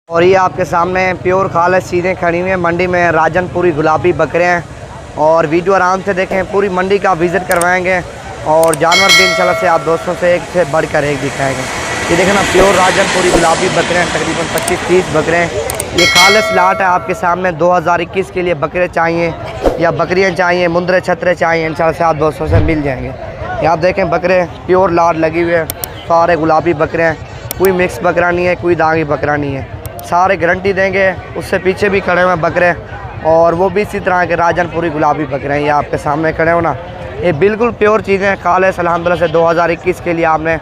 और ये आपके सामने प्योर खालिस चीज़ें खड़ी हुई हैं मंडी में। राजनपुरी गुलाबी बकरे हैं और वीडियो आराम से देखें, पूरी मंडी का विज़िट करवाएंगे और जानवर भी इंशाल्लाह से आप दोस्तों से एक से बढ़कर एक दिखाएंगे। ये देखें ना, प्योर राजनपुरी गुलाबी बकरे हैं, तकरीबन 25-30 बकरे हैं। ये खालिस लाट है आपके सामने। 2021 के लिए बकरे चाहिए या बकरियाँ चाहिए, मुंदरे छतरे चाहिए, इंशाल्लाह से आप दोस्तों से मिल जाएंगे। ये आप देखें बकरे प्योर लाट लगी हुई है, सारे गुलाबी बकरे हैं, कोई मिक्स बकरा नहीं है, कोई दागी बकरा नहीं है, सारे गारंटी देंगे। उससे पीछे भी खड़े हुए बकरे और वो भी इसी तरह के राजनपुरी गुलाबी बकरे हैं। ये आपके सामने खड़े हो ना, ये बिल्कुल प्योर चीज़ें खालिस अल्हम्दुलिल्लाह से। 2021 के लिए आपने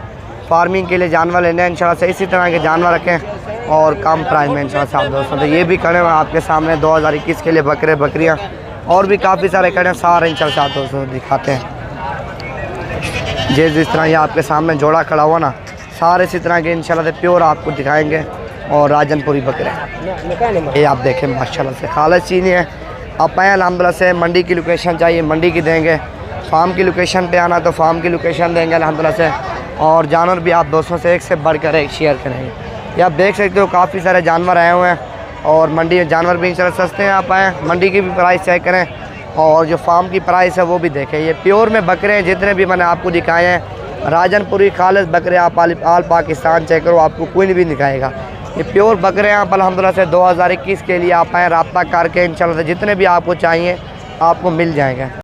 फार्मिंग के लिए जानवर लेने हैं, इंशाल्लाह से इसी तरह के जानवर रखें और कम प्राइस में इंशाल्लाह से आप दोस्तों। तो ये भी खड़े हुए आपके सामने 2021 के लिए बकरे बकरियाँ और भी काफ़ी सारे खड़े हैं, सारे इंशाल्लाह से आप दोस्तों को दिखाते हैं। जिस तरह ये आपके सामने जोड़ा खड़ा हुआ ना, सारे इसी तरह के इंशाल्लाह से प्योर आपको दिखाएंगे और राजनपुरी बकरे ये आप देखें माशाल्लाह से खालिस चीज़ें हैं। आप आएँ अल्हम्दुलिल्लाह से। मंडी की लोकेशन चाहिए मंडी की देंगे, फार्म की लोकेशन पे आना तो फार्म की लोकेशन देंगे अल्हम्दुलिल्लाह से। और जानवर भी आप दोस्तों से एक से बढ़कर एक शेयर करेंगे। ये आप देख सकते हो काफ़ी सारे जानवर आए हुए हैं और मंडी में जानवर भी इंशाल्लाह सस्ते हैं। आप आएँ, मंडी की भी प्राइस चेक करें और जो फार्म की प्राइस है वो भी देखें। ये प्योर में बकरे हैं जितने भी मैंने आपको दिखाए हैं, राजनपुरी खालिस बकरे। आप आल पाकिस्तान चेक करो, आपको कोई भी दिखाएगा। ये प्योर बकरे हैं। आप अल्हम्दुलिल्लाह से 2021 के लिए आप आएँ, रब्ता करके इंशाल्लाह से जितने भी आपको चाहिए आपको मिल जाएंगे।